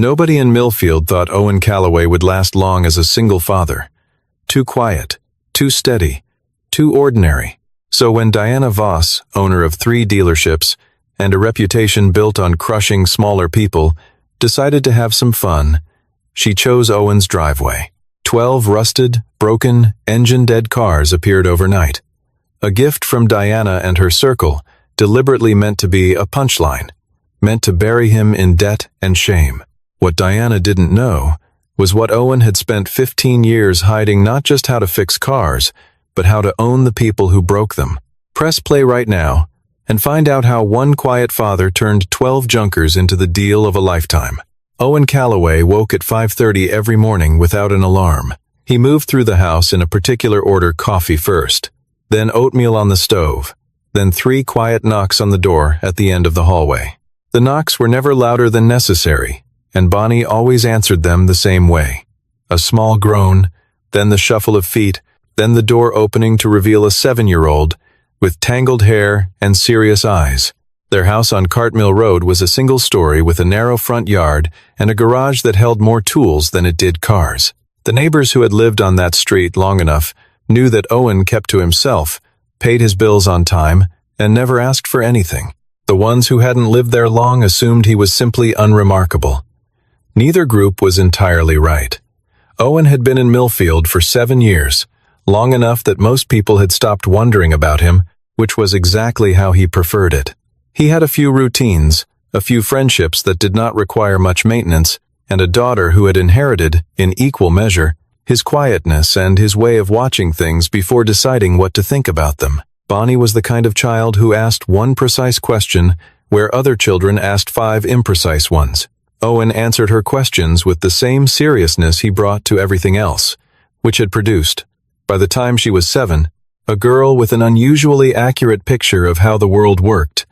Nobody in Millfield thought Owen Callaway would last long as a single father. Too quiet, too steady, too ordinary. So when Diana Voss, owner of 3 dealerships, and a reputation built on crushing smaller people, decided to have some fun, she chose Owen's driveway. 12 rusted, broken, engine-dead cars appeared overnight. A gift from Diana and her circle, deliberately meant to be a punchline, meant to bury him in debt and shame. What Diana didn't know was what Owen had spent 15 years hiding, not just how to fix cars, but how to own the people who broke them. Press play right now and find out how one quiet father turned 12 junkers into the deal of a lifetime. Owen Callaway woke at 5:30 every morning without an alarm. He moved through the house in a particular order: coffee first, then oatmeal on the stove, then 3 quiet knocks on the door at the end of the hallway. The knocks were never louder than necessary, and Bonnie always answered them the same way. A small groan, then the shuffle of feet, then the door opening to reveal a 7-year-old with tangled hair and serious eyes. Their house on Cartmill Road was a single story with a narrow front yard and a garage that held more tools than it did cars. The neighbors who had lived on that street long enough knew that Owen kept to himself, paid his bills on time, and never asked for anything. The ones who hadn't lived there long assumed he was simply unremarkable. Neither group was entirely right. Owen had been in Millfield for 7 years, long enough that most people had stopped wondering about him, which was exactly how he preferred it. He had a few routines, a few friendships that did not require much maintenance, and a daughter who had inherited, in equal measure, his quietness and his way of watching things before deciding what to think about them. Bonnie was the kind of child who asked one precise question where other children asked 5 imprecise ones. Owen answered her questions with the same seriousness he brought to everything else, which had produced, by the time she was 7, a girl with an unusually accurate picture of how the world worked,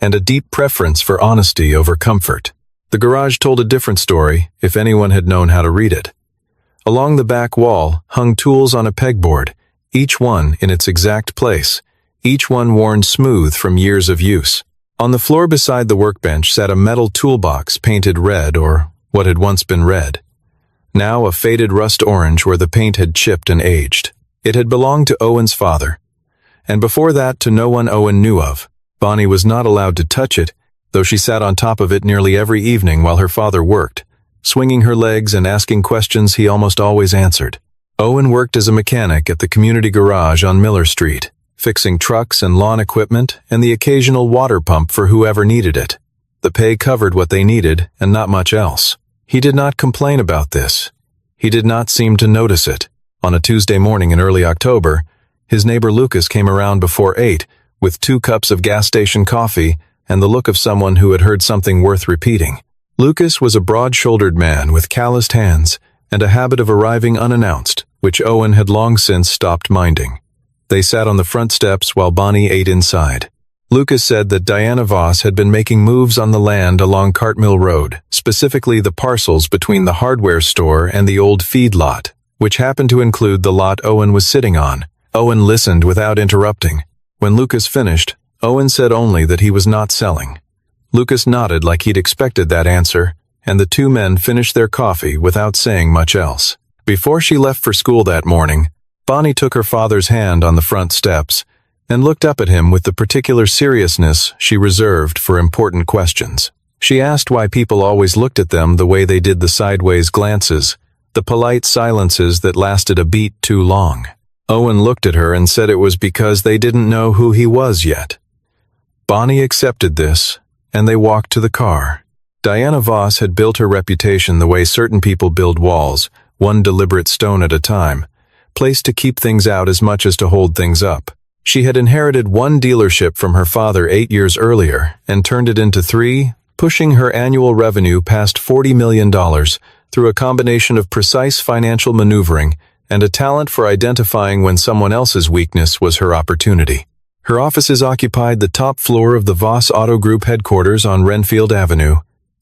and a deep preference for honesty over comfort. The garage told a different story, if anyone had known how to read it. Along the back wall hung tools on a pegboard, each one in its exact place, each one worn smooth from years of use. On the floor beside the workbench sat a metal toolbox painted red, or what had once been red. Now a faded rust orange where the paint had chipped and aged. It had belonged to Owen's father, and before that to no one Owen knew of. Bonnie was not allowed to touch it, though she sat on top of it nearly every evening while her father worked, swinging her legs and asking questions he almost always answered. Owen worked as a mechanic at the community garage on Miller Street, fixing trucks and lawn equipment and the occasional water pump for whoever needed it. The pay covered what they needed and not much else. He did not complain about this. He did not seem to notice it. On a Tuesday morning in early October, his neighbor Lucas came around before 8 with 2 cups of gas station coffee and the look of someone who had heard something worth repeating. Lucas was a broad-shouldered man with calloused hands and a habit of arriving unannounced, which Owen had long since stopped minding. They sat on the front steps while Bonnie ate inside. Lucas said that Diana Voss had been making moves on the land along Cartmill Road, specifically the parcels between the hardware store and the old feed lot, which happened to include the lot Owen was sitting on. Owen listened without interrupting. When Lucas finished, Owen said only that he was not selling. Lucas nodded like he'd expected that answer, and the 2 men finished their coffee without saying much else. Before she left for school that morning, Bonnie took her father's hand on the front steps and looked up at him with the particular seriousness she reserved for important questions. She asked why people always looked at them the way they did, the sideways glances, the polite silences that lasted a beat too long. Owen looked at her and said it was because they didn't know who he was yet. Bonnie accepted this, and they walked to the car. Diana Voss had built her reputation the way certain people build walls, one deliberate stone at a time, placed to keep things out as much as to hold things up. She had inherited 1 dealership from her father 8 years earlier and turned it into 3, pushing her annual revenue past $40 million through a combination of precise financial maneuvering and a talent for identifying when someone else's weakness was her opportunity. Her offices occupied the top floor of the Voss Auto Group headquarters on Renfield Avenue.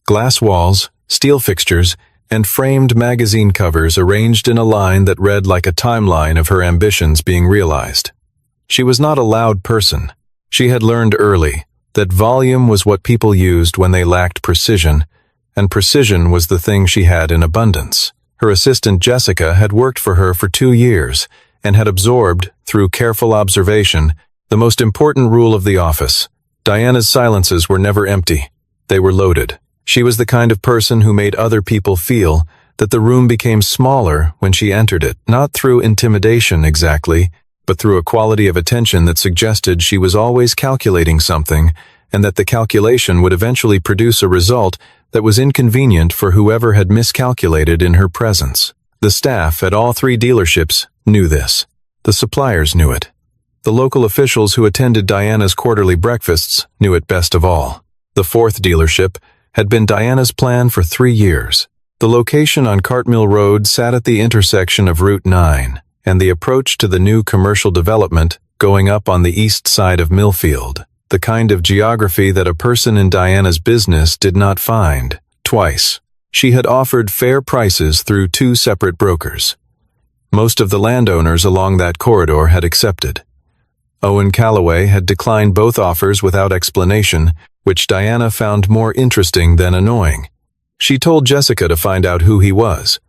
Glass walls, steel fixtures, and framed magazine covers arranged in a line that read like a timeline of her ambitions being realized. She was not a loud person. She had learned early that volume was what people used when they lacked precision, and precision was the thing she had in abundance. Her assistant Jessica had worked for her for 2 years and had absorbed, through careful observation, the most important rule of the office. Diana's silences were never empty. They were loaded. She was the kind of person who made other people feel that the room became smaller when she entered it, not through intimidation exactly, but through a quality of attention that suggested she was always calculating something, and that the calculation would eventually produce a result that was inconvenient for whoever had miscalculated in her presence. The staff at all 3 dealerships knew this. The suppliers knew it. The local officials who attended Diana's quarterly breakfasts knew it best of all. The 4th dealership had been Diana's plan for 3 years. The location on Cartmill Road sat at the intersection of Route 9 and the approach to the new commercial development going up on the east side of Millfield, the kind of geography that a person in Diana's business did not find. Twice, she had offered fair prices through 2 separate brokers. Most of the landowners along that corridor had accepted. Owen Callaway had declined both offers without explanation, which Diana found more interesting than annoying. She told Jessica to find out who he was.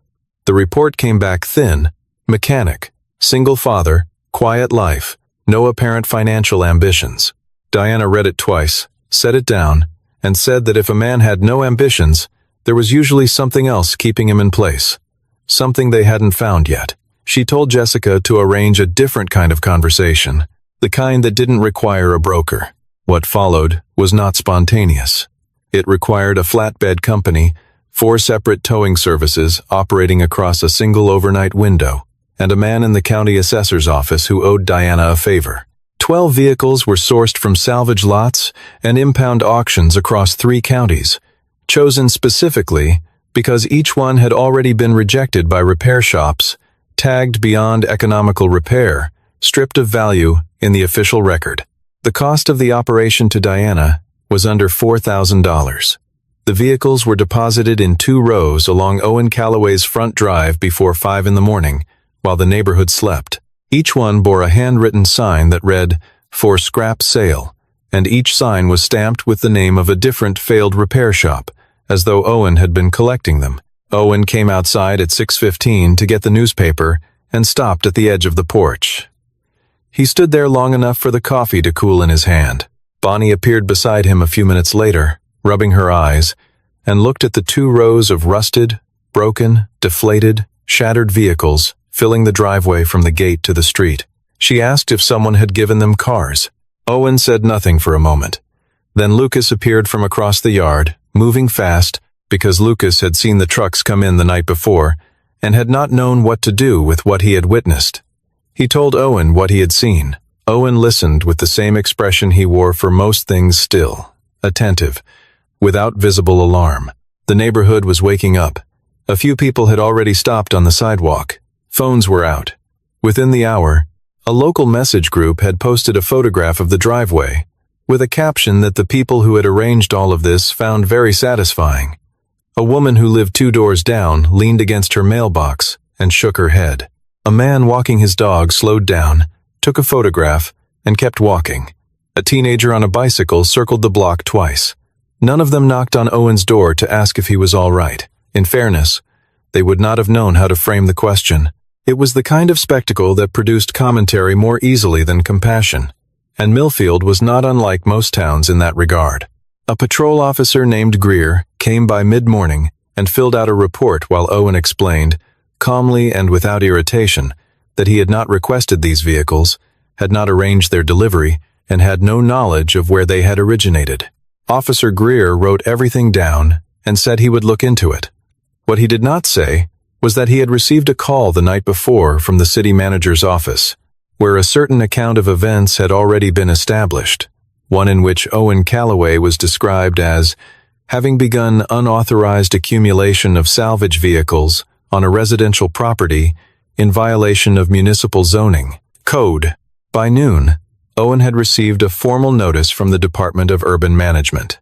The report came back thin: mechanic, single father, quiet life, no apparent financial ambitions. Diana read it twice, set it down, and said that if a man had no ambitions, there was usually something else keeping him in place. Something they hadn't found yet. She told Jessica to arrange a different kind of conversation, the kind that didn't require a broker. What followed was not spontaneous. It required a flatbed company, 4 separate towing services operating across a single overnight window, and a man in the county assessor's office who owed Diana a favor. 12 vehicles were sourced from salvage lots and impound auctions across 3 counties, chosen specifically because each one had already been rejected by repair shops, tagged beyond economical repair, stripped of value in the official record. The cost of the operation to Diana was under $4,000. The vehicles were deposited in 2 rows along Owen Callaway's front drive before 5 in the morning, while the neighborhood slept. Each one bore a handwritten sign that read, "For scrap sale," and each sign was stamped with the name of a different failed repair shop, as though Owen had been collecting them. Owen came outside at 6:15 to get the newspaper and stopped at the edge of the porch. He stood there long enough for the coffee to cool in his hand. Bonnie appeared beside him a few minutes later, rubbing her eyes, and looked at the 2 rows of rusted, broken, deflated, shattered vehicles filling the driveway from the gate to the street. She asked if someone had given them cars. Owen said nothing for a moment. Then Lucas appeared from across the yard, moving fast, because Lucas had seen the trucks come in the night before and had not known what to do with what he had witnessed. He told Owen what he had seen. Owen listened with the same expression he wore for most things still, attentive, without visible alarm. The neighborhood was waking up. A few people had already stopped on the sidewalk. Phones were out. Within the hour, a local message group had posted a photograph of the driveway, with a caption that the people who had arranged all of this found very satisfying. A woman who lived 2 doors down leaned against her mailbox and shook her head. A man walking his dog slowed down, took a photograph, and kept walking. A teenager on a bicycle circled the block twice. None of them knocked on Owen's door to ask if he was all right. In fairness, they would not have known how to frame the question. It was the kind of spectacle that produced commentary more easily than compassion, and Millfield was not unlike most towns in that regard. A patrol officer named Greer came by mid-morning and filled out a report while Owen explained, calmly and without irritation, that he had not requested these vehicles, had not arranged their delivery, and had no knowledge of where they had originated. Officer Greer wrote everything down and said he would look into it. What he did not say was that he had received a call the night before from the city manager's office, where a certain account of events had already been established, one in which Owen Callaway was described as having begun unauthorized accumulation of salvage vehicles on a residential property in violation of municipal zoning code. By noon, Owen had received a formal notice from the Department of Urban Management.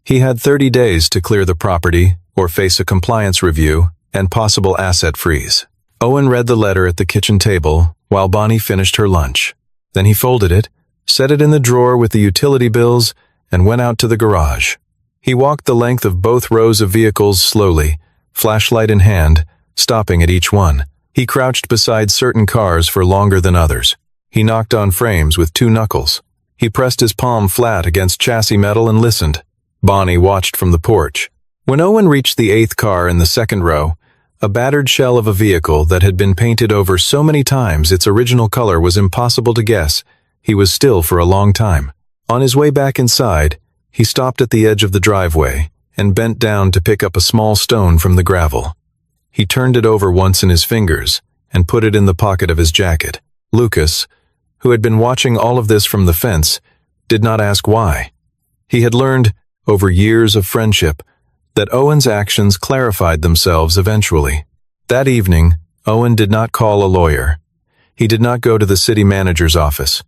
He had 30 days to clear the property or face a compliance review and possible asset freeze. Owen read the letter at the kitchen table while Bonnie finished her lunch. Then he folded it, set it in the drawer with the utility bills, and went out to the garage. He walked the length of both rows of vehicles slowly, flashlight in hand, stopping at each one. He crouched beside certain cars for longer than others. He knocked on frames with 2 knuckles. He pressed his palm flat against chassis metal and listened. Bonnie watched from the porch. When Owen reached the 8th car in the 2nd row, a battered shell of a vehicle that had been painted over so many times its original color was impossible to guess, he was still for a long time. On his way back inside, he stopped at the edge of the driveway and bent down to pick up a small stone from the gravel. He turned it over once in his fingers and put it in the pocket of his jacket. Lucas, who had been watching all of this from the fence, did not ask why. He had learned, over years of friendship, that Owen's actions clarified themselves eventually. That evening, Owen did not call a lawyer. He did not go to the city manager's office.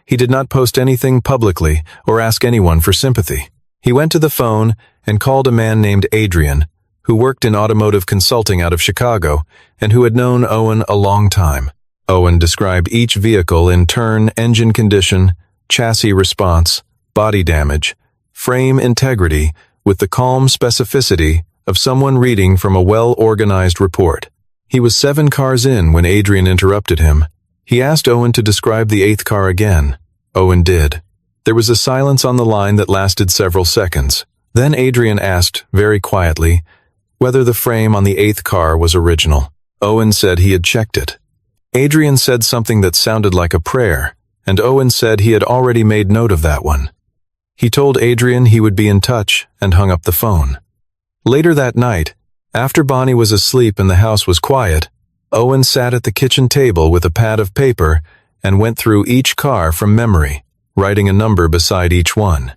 He did not post anything publicly or ask anyone for sympathy. He went to the phone and called a man named Adrian, who worked in automotive consulting out of Chicago and who had known Owen a long time. Owen described each vehicle in turn: engine condition, chassis response, body damage, frame integrity, with the calm specificity of someone reading from a well-organized report. He was 7 cars in when Adrian interrupted him. He asked Owen to describe the 8th car again. Owen did. There was a silence on the line that lasted several seconds. Then Adrian asked, very quietly, whether the frame on the 8th car was original. Owen said he had checked it. Adrian said something that sounded like a prayer, and Owen said he had already made note of that one. He told Adrian he would be in touch and hung up the phone. Later that night, after Bonnie was asleep and the house was quiet, Owen sat at the kitchen table with a pad of paper and went through each car from memory, writing a number beside each one.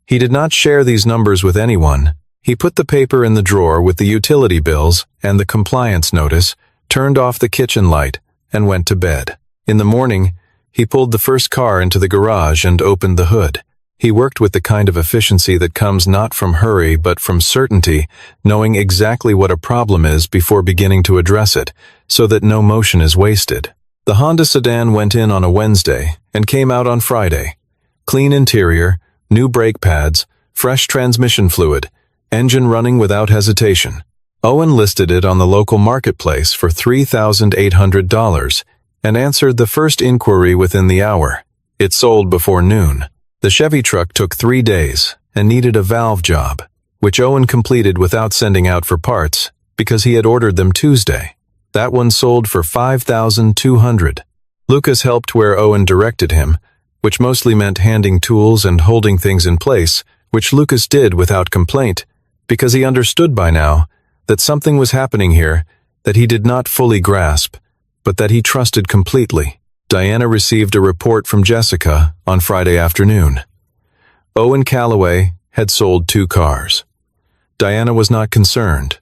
He did not share these numbers with anyone. He put the paper in the drawer with the utility bills and the compliance notice, turned off the kitchen light, and went to bed. In the morning, he pulled the first car into the garage and opened the hood. He worked with the kind of efficiency that comes not from hurry but from certainty, knowing exactly what a problem is before beginning to address it, so that no motion is wasted. The Honda sedan went in on a Wednesday and came out on Friday. Clean interior, new brake pads, fresh transmission fluid, engine running without hesitation. Owen listed it on the local marketplace for $3,800 and answered the first inquiry within the hour. It sold before noon. The Chevy truck took 3 days and needed a valve job, which Owen completed without sending out for parts because he had ordered them Tuesday. That one sold for $5,200. Lucas helped where Owen directed him, which mostly meant handing tools and holding things in place, which Lucas did without complaint, because he understood by now that something was happening here that he did not fully grasp, but that he trusted completely. Diana received a report from Jessica on Friday afternoon. Owen Callaway had sold 2 cars. Diana was not concerned.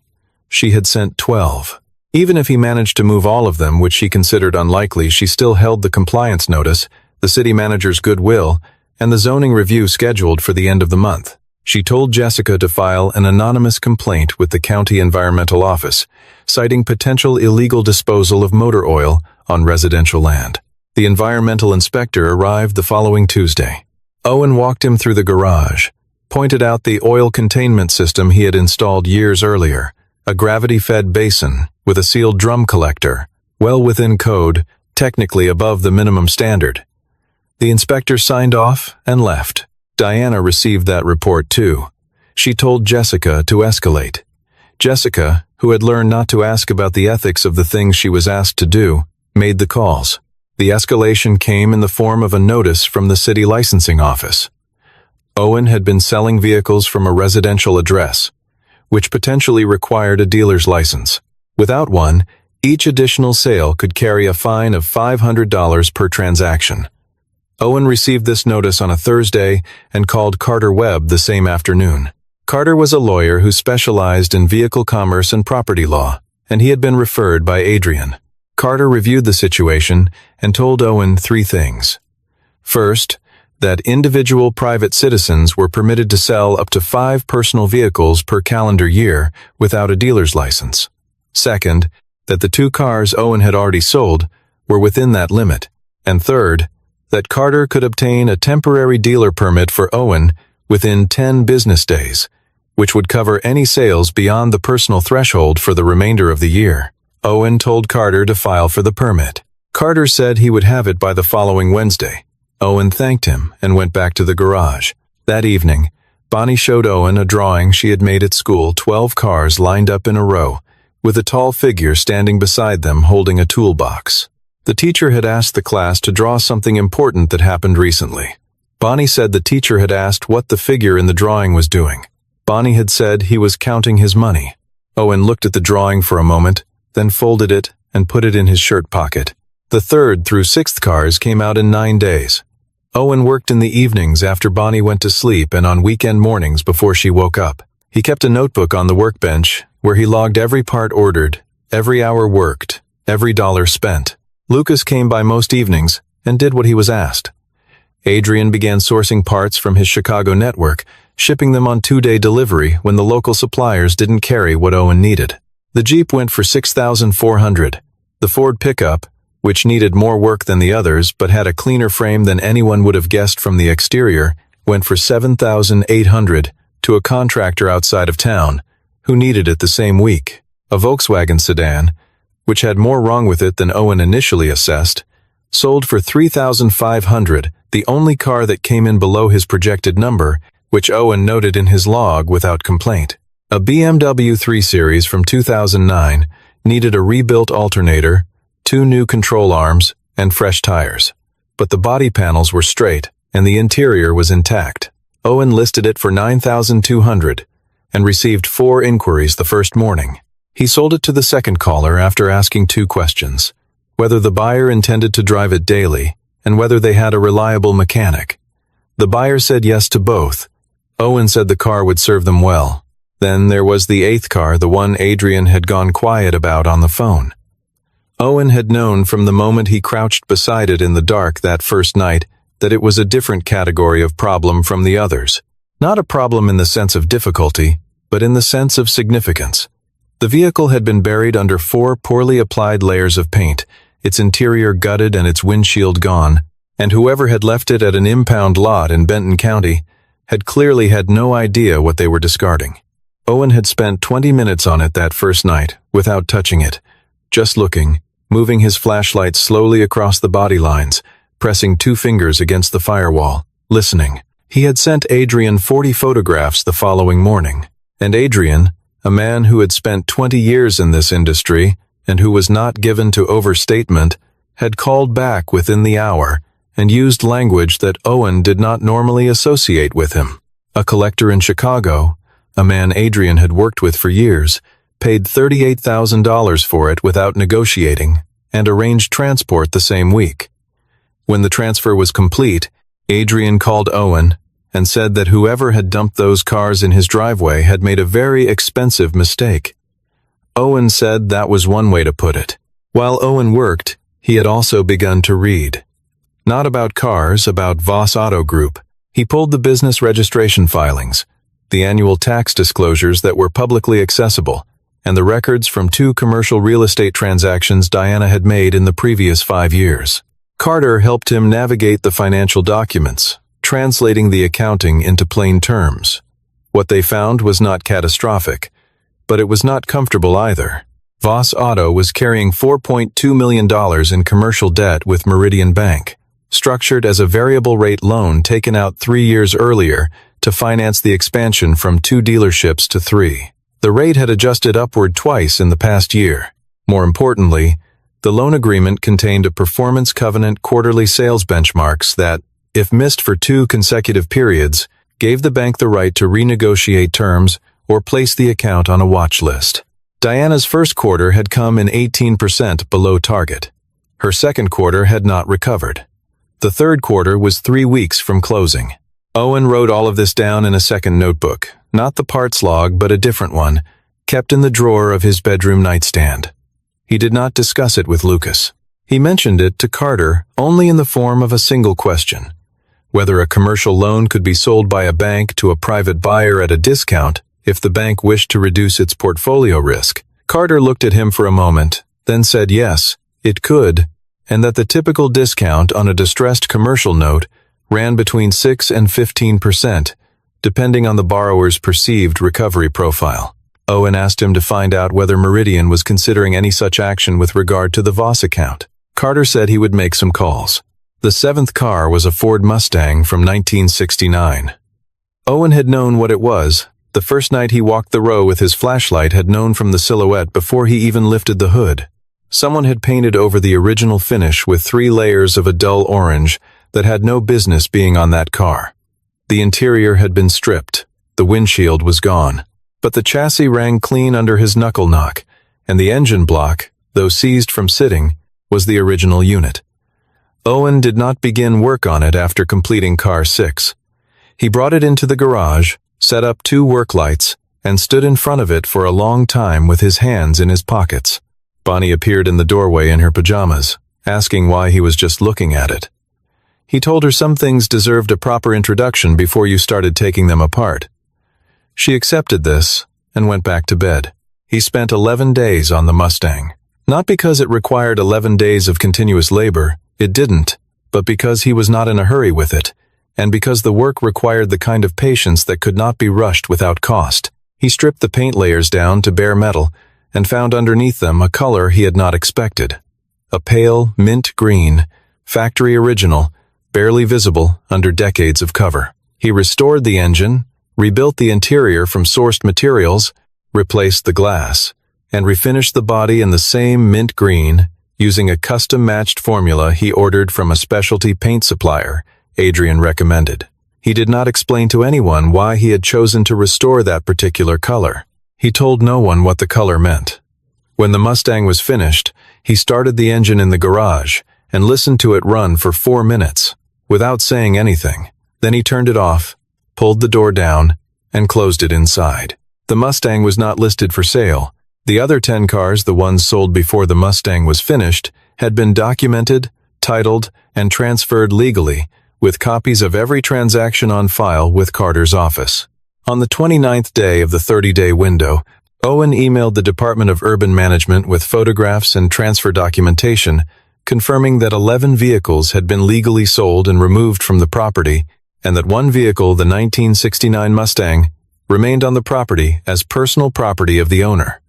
She had sent 12. Even if he managed to move all of them, which she considered unlikely, she still held the compliance notice, the city manager's goodwill, and the zoning review scheduled for the end of the month. She told Jessica to file an anonymous complaint with the county environmental office, citing potential illegal disposal of motor oil on residential land. The environmental inspector arrived the following Tuesday. Owen walked him through the garage, pointed out the oil containment system he had installed years earlier, a gravity-fed basin with a sealed drum collector, well within code, technically above the minimum standard. The inspector signed off and left. Diana received that report too. She told Jessica to escalate. Jessica, who had learned not to ask about the ethics of the things she was asked to do, made the calls. The escalation came in the form of a notice from the city licensing office. Owen had been selling vehicles from a residential address, which potentially required a dealer's license. Without one, each additional sale could carry a fine of $500 per transaction. Owen received this notice on a Thursday and called Carter Webb the same afternoon. Carter was a lawyer who specialized in vehicle commerce and property law, and he had been referred by Adrian. Carter reviewed the situation and told Owen 3 things. First, that individual private citizens were permitted to sell up to 5 personal vehicles per calendar year without a dealer's license. Second, that the 2 cars Owen had already sold were within that limit. And third, that Carter could obtain a temporary dealer permit for Owen within 10 business days, which would cover any sales beyond the personal threshold for the remainder of the year. Owen told Carter to file for the permit. Carter said he would have it by the following Wednesday. Owen thanked him and went back to the garage. That evening, Bonnie showed Owen a drawing she had made at school, 12 cars lined up in a row, with a tall figure standing beside them holding a toolbox. The teacher had asked the class to draw something important that happened recently. Bonnie said the teacher had asked what the figure in the drawing was doing. Bonnie had said he was counting his money. Owen looked at the drawing for a moment, then folded it and put it in his shirt pocket. The 3rd through 6th cars came out in 9 days. Owen worked in the evenings after Bonnie went to sleep and on weekend mornings before she woke up. He kept a notebook on the workbench where he logged every part ordered, every hour worked, every dollar spent. Lucas came by most evenings and did what he was asked. Adrian began sourcing parts from his Chicago network, shipping them on 2-day delivery when the local suppliers didn't carry what Owen needed. The Jeep went for $6,400. The Ford pickup, which needed more work than the others but had a cleaner frame than anyone would have guessed from the exterior, went for $7,800 to a contractor outside of town, who needed it the same week. A Volkswagen sedan, which had more wrong with it than Owen initially assessed, sold for $3,500, the only car that came in below his projected number, which Owen noted in his log without complaint. A BMW 3 Series from 2009 needed a rebuilt alternator, 2 new control arms, and fresh tires. But the body panels were straight, and the interior was intact. Owen listed it for $9,200 and received 4 inquiries the first morning. He sold it to the second caller after asking 2 questions: whether the buyer intended to drive it daily and whether they had a reliable mechanic. The buyer said yes to both. Owen said the car would serve them well. Then there was the 8th car, the one Adrian had gone quiet about on the phone. Owen had known from the moment he crouched beside it in the dark that first night that it was a different category of problem from the others. Not a problem in the sense of difficulty, but in the sense of significance. The vehicle had been buried under 4 poorly applied layers of paint, its interior gutted and its windshield gone, and whoever had left it at an impound lot in Benton County had clearly had no idea what they were discarding. Owen had spent 20 minutes on it that first night, without touching it, just looking, moving his flashlight slowly across the body lines, pressing 2 fingers against the firewall, listening. He had sent Adrian 40 photographs the following morning, and Adrian, a man who had spent 20 years in this industry and who was not given to overstatement, had called back within the hour and used language that Owen did not normally associate with him. A collector in Chicago, a man Adrian had worked with for years, paid $38,000 for it without negotiating, and arranged transport the same week. When the transfer was complete, Adrian called Owen and said that whoever had dumped those cars in his driveway had made a very expensive mistake. Owen said that was one way to put it. While Owen worked, he had also begun to read. Not about cars, about Voss Auto Group. He pulled the business registration filings, the annual tax disclosures that were publicly accessible, and the records from 2 commercial real estate transactions Diana had made in the previous 5 years. Carter helped him navigate the financial documents, translating the accounting into plain terms. What they found was not catastrophic, but it was not comfortable either. Voss Auto was carrying $4.2 million in commercial debt with Meridian Bank, structured as a variable rate loan taken out 3 years earlier to finance the expansion from 2 dealerships to 3. The rate had adjusted upward twice in the past year. More importantly, the loan agreement contained a performance covenant quarterly sales benchmarks that, if missed for 2 consecutive periods, gave the bank the right to renegotiate terms or place the account on a watch list. Diana's first quarter had come in 18% below target. Her second quarter had not recovered. The third quarter was 3 weeks from closing. Owen wrote all of this down in a second notebook, not the parts log but a different one, kept in the drawer of his bedroom nightstand. He did not discuss it with Lucas. He mentioned it to Carter only in the form of a single question: whether a commercial loan could be sold by a bank to a private buyer at a discount if the bank wished to reduce its portfolio risk. Carter looked at him for a moment, then said yes, it could, and that the typical discount on a distressed commercial note ran between 6 and 15%, depending on the borrower's perceived recovery profile. Owen asked him to find out whether Meridian was considering any such action with regard to the Voss account. Carter said he would make some calls. The seventh car was a Ford Mustang from 1969. Owen had known what it was. The first night he walked the row with his flashlight had known from the silhouette before he even lifted the hood. Someone had painted over the original finish with 3 layers of a dull orange that had no business being on that car. The interior had been stripped. The windshield was gone. But the chassis rang clean under his knuckle knock, and the engine block, though seized from sitting, was the original unit. Owen did not begin work on it after completing car 6. He brought it into the garage, set up 2 work lights, and stood in front of it for a long time with his hands in his pockets. Bonnie appeared in the doorway in her pajamas, asking why he was just looking at it. He told her some things deserved a proper introduction before you started taking them apart. She accepted this and went back to bed. He spent 11 days on the Mustang. Not because it required 11 days of continuous labor, it didn't, but because he was not in a hurry with it, and because the work required the kind of patience that could not be rushed without cost. He stripped the paint layers down to bare metal and found underneath them a color he had not expected. A pale mint green, factory original, barely visible under decades of cover. He restored the engine, rebuilt the interior from sourced materials, replaced the glass, and refinished the body in the same mint green using a custom-matched formula he ordered from a specialty paint supplier Adrian recommended. He did not explain to anyone why he had chosen to restore that particular color. He told no one what the color meant. When the Mustang was finished, he started the engine in the garage and listened to it run for 4 minutes, without saying anything. Then he turned it off, pulled the door down, and closed it inside. The Mustang was not listed for sale. The other 10 cars, the ones sold before the Mustang was finished, had been documented, titled, and transferred legally, with copies of every transaction on file with Carter's office. On the 29th day of the 30-day window, Owen emailed the Department of Urban Management with photographs and transfer documentation, confirming that 11 vehicles had been legally sold and removed from the property, and that 1 vehicle, the 1969 Mustang, remained on the property as personal property of the owner.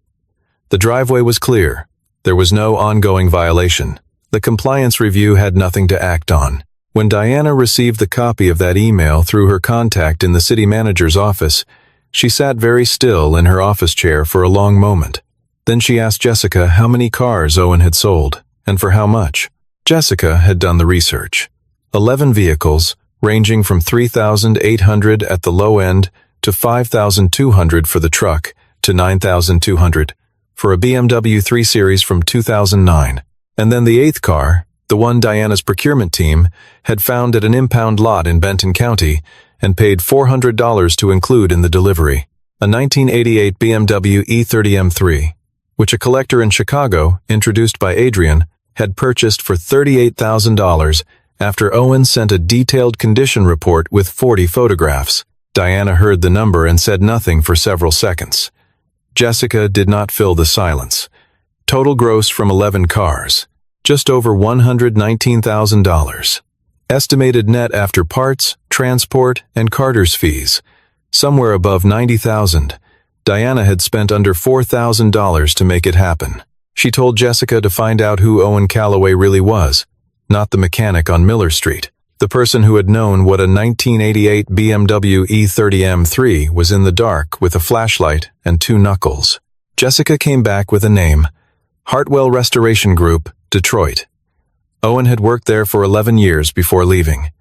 The driveway was clear. There was no ongoing violation. The compliance review had nothing to act on. When Diana received the copy of that email through her contact in the city manager's office, she sat very still in her office chair for a long moment. Then she asked Jessica how many cars Owen had sold, and for how much. Jessica had done the research. 11 vehicles, ranging from $3,800 at the low end to $5,200 for the truck to $9,200 for a BMW 3 Series from 2009. And then the 8th car, the one Diana's procurement team had found at an impound lot in Benton County and paid $400 to include in the delivery. A 1988 BMW E30 M3, which a collector in Chicago, introduced by Adrian, had purchased for $38,000 after Owen sent a detailed condition report with 40 photographs. Diana heard the number and said nothing for several seconds. Jessica did not fill the silence. Total gross from 11 cars, just over $119,000. Estimated net after parts, transport, and Carter's fees, somewhere above $90,000. Diana had spent under $4,000 to make it happen. She told Jessica to find out who Owen Callaway really was, not the mechanic on Miller Street, the person who had known what a 1988 BMW E30 M3 was in the dark with a flashlight and 2 knuckles. Jessica came back with a name: Hartwell Restoration Group, Detroit. Owen had worked there for 11 years before leaving.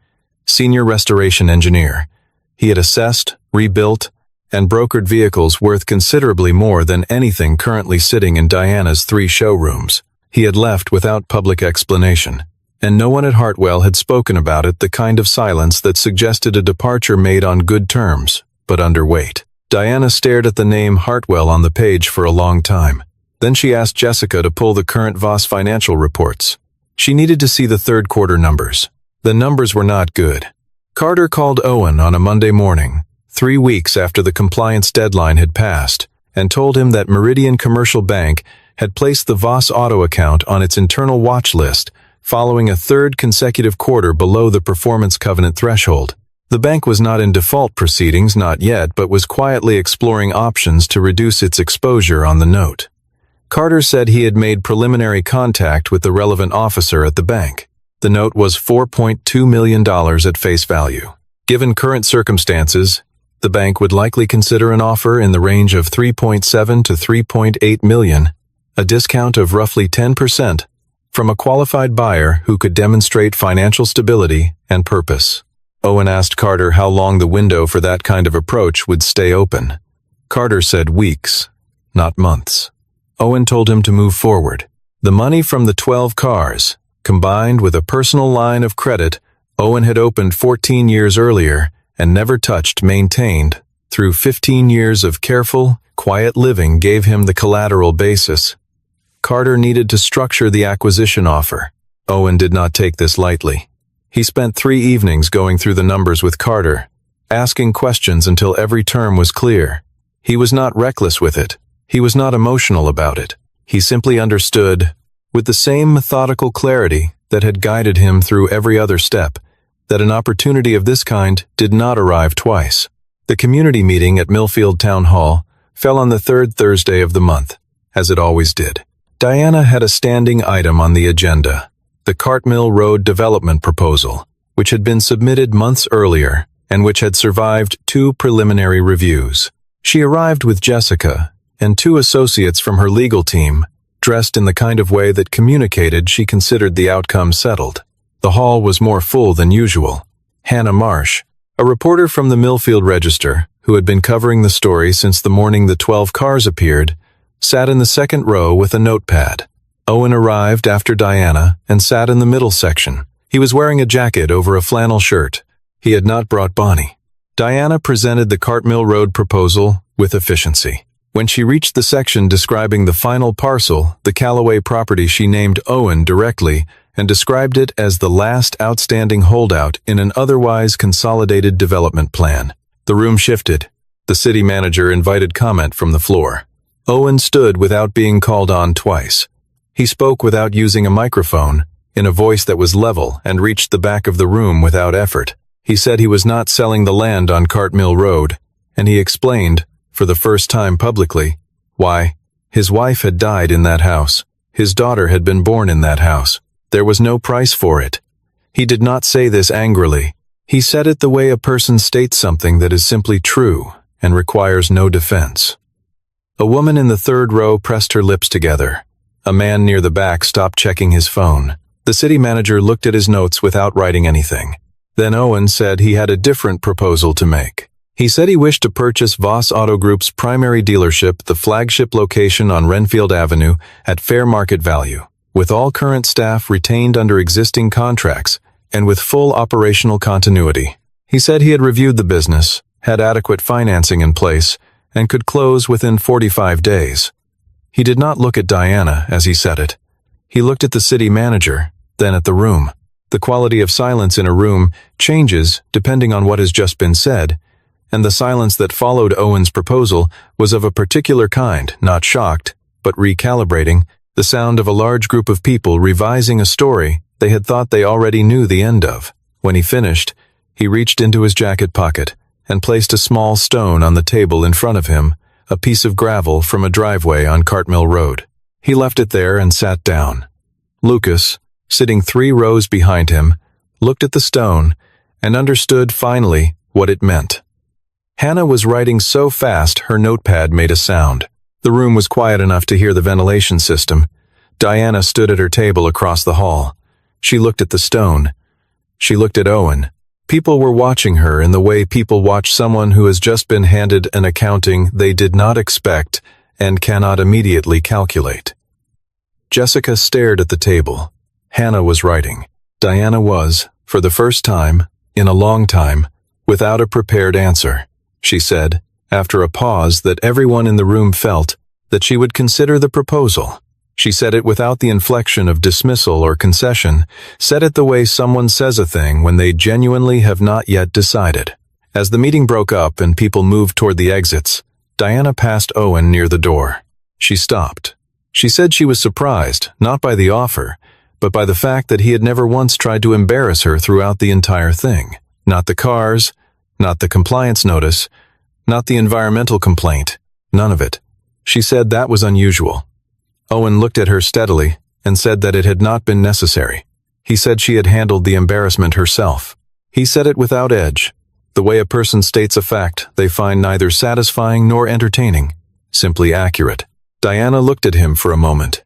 Senior restoration engineer. He had assessed, rebuilt, and brokered vehicles worth considerably more than anything currently sitting in Diana's 3 showrooms. He had left without public explanation, and no one at Hartwell had spoken about it, the kind of silence that suggested a departure made on good terms, but underweight. Diana stared at the name Hartwell on the page for a long time. Then she asked Jessica to pull the current Voss financial reports. She needed to see the third quarter numbers. The numbers were not good. Carter called Owen on a Monday morning, 3 weeks after the compliance deadline had passed, and told him that Meridian Commercial Bank had placed the Voss auto account on its internal watch list following a 3rd consecutive quarter below the performance covenant threshold. The bank was not in default proceedings, not yet, but was quietly exploring options to reduce its exposure on the note. Carter said he had made preliminary contact with the relevant officer at the bank. The note was $4.2 million at face value. Given current circumstances, the bank would likely consider an offer in the range of $3.7 to $3.8 million, a discount of roughly 10%, from a qualified buyer who could demonstrate financial stability and purpose. Owen asked Carter how long the window for that kind of approach would stay open. Carter said weeks, not months. Owen told him to move forward. The money from the 12 cars, combined with a personal line of credit Owen had opened 14 years earlier and never touched, maintained, through 15 years of careful, quiet living, gave him the collateral basis. Carter needed to structure the acquisition offer. Owen did not take this lightly. He spent 3 evenings going through the numbers with Carter, asking questions until every term was clear. He was not reckless with it. He was not emotional about it. He simply understood, with the same methodical clarity that had guided him through every other step, that an opportunity of this kind did not arrive twice. The community meeting at Millfield Town Hall fell on the 3rd Thursday of the month, as it always did. Diana had a standing item on the agenda, the Cartmill Road development proposal, which had been submitted months earlier and which had survived 2 preliminary reviews. She arrived with Jessica and 2 associates from her legal team, dressed in the kind of way that communicated she considered the outcome settled. The hall was more full than usual. Hannah Marsh, a reporter from the Millfield Register, who had been covering the story since the morning the 12 cars appeared, sat in the second row with a notepad. Owen arrived after Diana and sat in the middle section. He was wearing a jacket over a flannel shirt. He had not brought Bonnie. Diana presented the Cartmill Road proposal with efficiency. When she reached the section describing the final parcel, the Callaway property, she named Owen directly and described it as the last outstanding holdout in an otherwise consolidated development plan. The room shifted. The city manager invited comment from the floor. Owen stood without being called on twice. He spoke without using a microphone, in a voice that was level and reached the back of the room without effort. He said he was not selling the land on Cartmill Road, and he explained, for the first time publicly, why. His wife had died in that house. His daughter had been born in that house. There was no price for it. He did not say this angrily. He said it the way a person states something that is simply true and requires no defense. A woman in the 3rd row pressed her lips together. A man near the back stopped checking his phone. The city manager looked at his notes without writing anything. Then Owen said he had a different proposal to make. He said he wished to purchase Voss Auto Group's primary dealership, the flagship location on Renfield Avenue, at fair market value, with all current staff retained under existing contracts and with full operational continuity. He said he had reviewed the business, had adequate financing in place, and could close within 45 days. He did not look at Diana as he said it. He looked at the city manager, then at the room. The quality of silence in a room changes depending on what has just been said, and the silence that followed Owen's proposal was of a particular kind, not shocked, but recalibrating, the sound of a large group of people revising a story they had thought they already knew the end of. When he finished, he reached into his jacket pocket and placed a small stone on the table in front of him, a piece of gravel from a driveway on Cartmill Road. He left it there and sat down. Lucas, sitting 3 rows behind him, looked at the stone and understood finally what it meant. Hannah was writing so fast her notepad made a sound. The room was quiet enough to hear the ventilation system. Diana stood at her table across the hall. She looked at the stone. She looked at Owen. People were watching her in the way people watch someone who has just been handed an accounting they did not expect and cannot immediately calculate. Jessica stared at the table. Hannah was writing. Diana was, for the first time, in a long time, without a prepared answer. She said, after a pause that everyone in the room felt, that she would consider the proposal. She said it without the inflection of dismissal or concession, said it the way someone says a thing when they genuinely have not yet decided. As the meeting broke up and people moved toward the exits, Diana passed Owen near the door. She stopped. She said she was surprised, not by the offer, but by the fact that he had never once tried to embarrass her throughout the entire thing. Not the cars, Not the compliance notice, not the environmental complaint, none of it. She said that was unusual. Owen looked at her steadily and said that it had not been necessary. He said she had handled the embarrassment herself. He said it without edge, the way a person states a fact they find neither satisfying nor entertaining, simply accurate. Diana looked at him for a moment.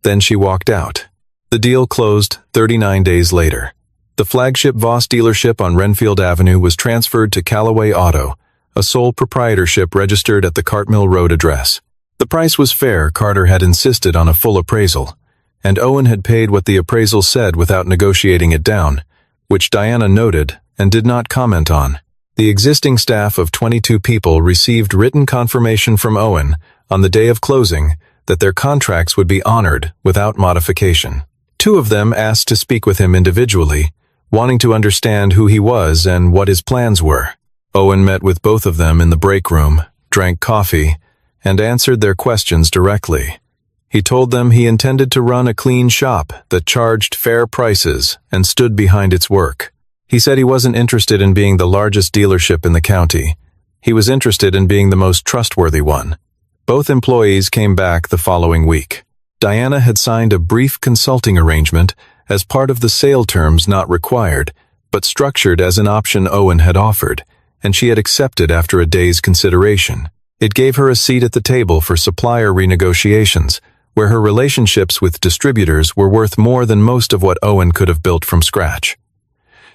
Then she walked out. The deal closed 39 days later. The flagship Voss dealership on Renfield Avenue was transferred to Callaway Auto, a sole proprietorship registered at the Cartmill Road address. The price was fair. Carter had insisted on a full appraisal, and Owen had paid what the appraisal said without negotiating it down, which Diana noted and did not comment on. The existing staff of 22 people received written confirmation from Owen on the day of closing that their contracts would be honored without modification. 2 of them asked to speak with him individually, wanting to understand who he was and what his plans were. Owen met with both of them in the break room, drank coffee, and answered their questions directly. He told them he intended to run a clean shop that charged fair prices and stood behind its work. He said he wasn't interested in being the largest dealership in the county. He was interested in being the most trustworthy one. Both employees came back the following week. Diana had signed a brief consulting arrangement as part of the sale terms not required, but structured as an option Owen had offered, and she had accepted after a day's consideration. It gave her a seat at the table for supplier renegotiations, where her relationships with distributors were worth more than most of what Owen could have built from scratch.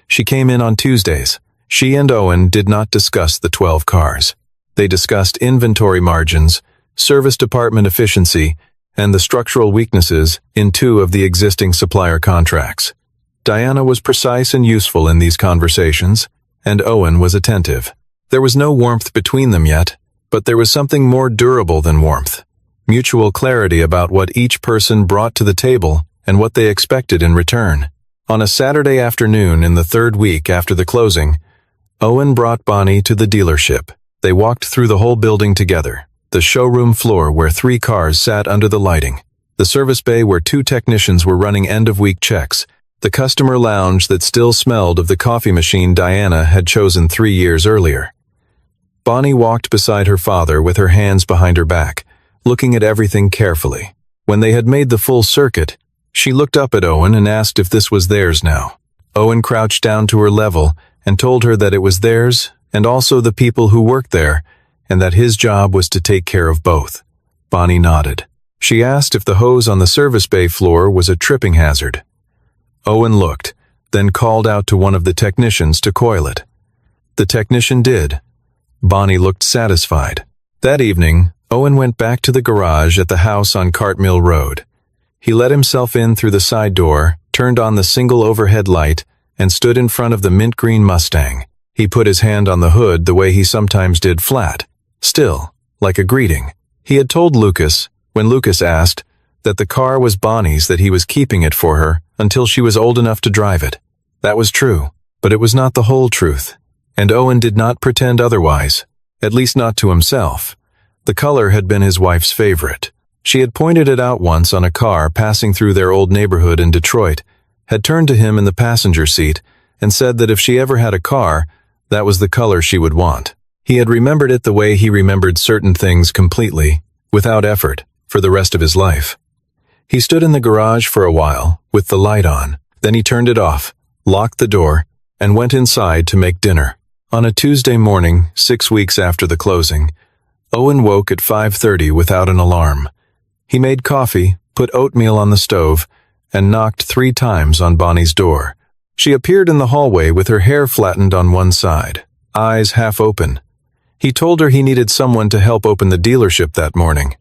She came in on Tuesdays. She and Owen did not discuss the 12 cars. They discussed inventory margins, service department efficiency, and the structural weaknesses in 2 of the existing supplier contracts. Diana was precise and useful in these conversations, and Owen was attentive. There was no warmth between them yet, but there was something more durable than warmth. Mutual clarity about what each person brought to the table and what they expected in return. On a Saturday afternoon in the 3rd week after the closing, Owen brought Bonnie to the dealership. They walked through the whole building together. The showroom floor where 3 cars sat under the lighting. The service bay where 2 technicians were running end-of-week checks. The customer lounge that still smelled of the coffee machine Diana had chosen 3 years earlier. Bonnie walked beside her father with her hands behind her back, looking at everything carefully. When they had made the full circuit, she looked up at Owen and asked if this was theirs now. Owen crouched down to her level and told her that it was theirs and also the people who worked there, and that his job was to take care of both. Bonnie nodded. She asked if the hose on the service bay floor was a tripping hazard. Owen looked, then called out to one of the technicians to coil it. The technician did. Bonnie looked satisfied. That evening, Owen went back to the garage at the house on Cartmill Road. He let himself in through the side door, turned on the single overhead light, and stood in front of the mint green Mustang. He put his hand on the hood the way he sometimes did, flat, still, like a greeting. He had told Lucas, when Lucas asked, that the car was Bonnie's, that he was keeping it for her until she was old enough to drive it. That was true, but it was not the whole truth, and Owen did not pretend otherwise, at least not to himself. The color had been his wife's favorite. She had pointed it out once on a car passing through their old neighborhood in Detroit, had turned to him in the passenger seat, and said that if she ever had a car, that was the color she would want. He had remembered it the way he remembered certain things completely, without effort, for the rest of his life. He stood in the garage for a while, with the light on. Then he turned it off, locked the door, and went inside to make dinner. On a Tuesday morning, 6 weeks after the closing, Owen woke at 5:30 without an alarm. He made coffee, put oatmeal on the stove, and knocked 3 times on Bonnie's door. She appeared in the hallway with her hair flattened on one side, eyes half open. He told her he needed someone to help open the dealership that morning.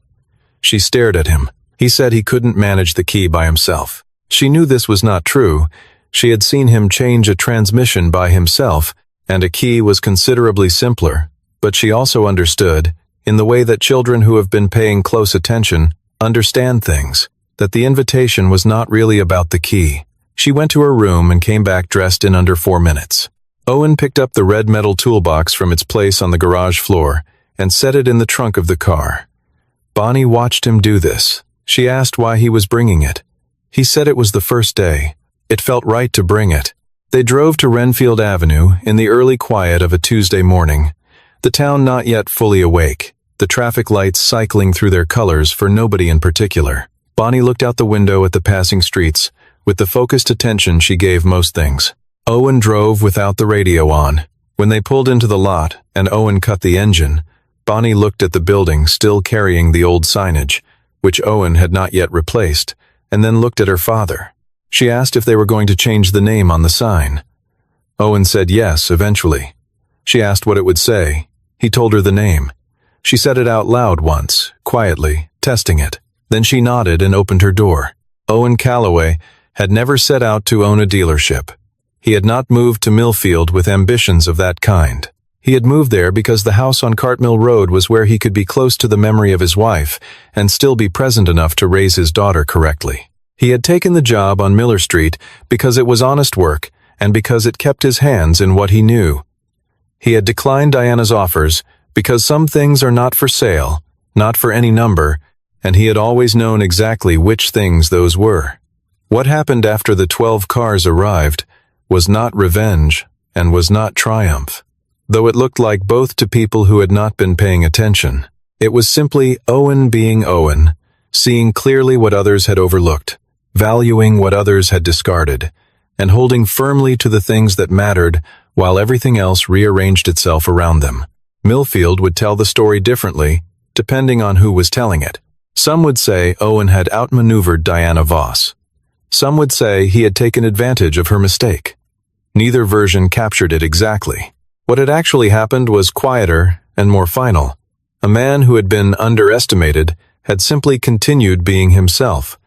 She stared at him. He said he couldn't manage the key by himself. She knew this was not true. She had seen him change a transmission by himself, and a key was considerably simpler, but she also understood, in the way that children who have been paying close attention understand things, that the invitation was not really about the key. She went to her room and came back dressed in under 4 minutes. Owen picked up the red metal toolbox from its place on the garage floor and set it in the trunk of the car. Bonnie watched him do this. She asked why he was bringing it. He said it was the first day. It felt right to bring it. They drove to Renfield Avenue in the early quiet of a Tuesday morning, the town not yet fully awake, the traffic lights cycling through their colors for nobody in particular. Bonnie looked out the window at the passing streets, with the focused attention she gave most things. Owen drove without the radio on. When they pulled into the lot and Owen cut the engine, Bonnie looked at the building still carrying the old signage, which Owen had not yet replaced, and then looked at her father. She asked if they were going to change the name on the sign. Owen said yes, eventually. She asked what it would say. He told her the name. She said it out loud once, quietly, testing it. Then she nodded and opened her door. Owen Callaway had never set out to own a dealership. He had not moved to Millfield with ambitions of that kind. He had moved there because the house on Cartmill Road was where he could be close to the memory of his wife and still be present enough to raise his daughter correctly. He had taken the job on Miller Street because it was honest work and because it kept his hands in what he knew. He had declined Diana's offers because some things are not for sale, not for any number, and he had always known exactly which things those were. What happened after the 12 cars arrived was not revenge and was not triumph, though it looked like both to people who had not been paying attention. It was simply Owen being Owen, seeing clearly what others had overlooked, valuing what others had discarded, and holding firmly to the things that mattered while everything else rearranged itself around them. Millfield would tell the story differently, depending on who was telling it. Some would say Owen had outmaneuvered Diana Voss. Some would say he had taken advantage of her mistake. Neither version captured it exactly. What had actually happened was quieter and more final. A man who had been underestimated had simply continued being himself,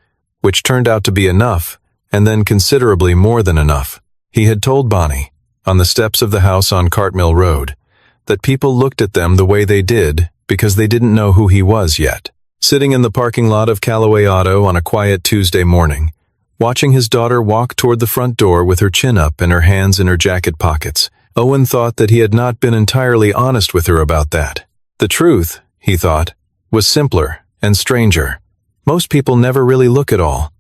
which turned out to be enough, and then considerably more than enough. He had told Bonnie, on the steps of the house on Cartmill Road, that people looked at them the way they did because they didn't know who he was yet. Sitting in the parking lot of Callaway Auto on a quiet Tuesday morning, watching his daughter walk toward the front door with her chin up and her hands in her jacket pockets, Owen thought that he had not been entirely honest with her about that. The truth, he thought, was simpler and stranger. Most people never really look at all.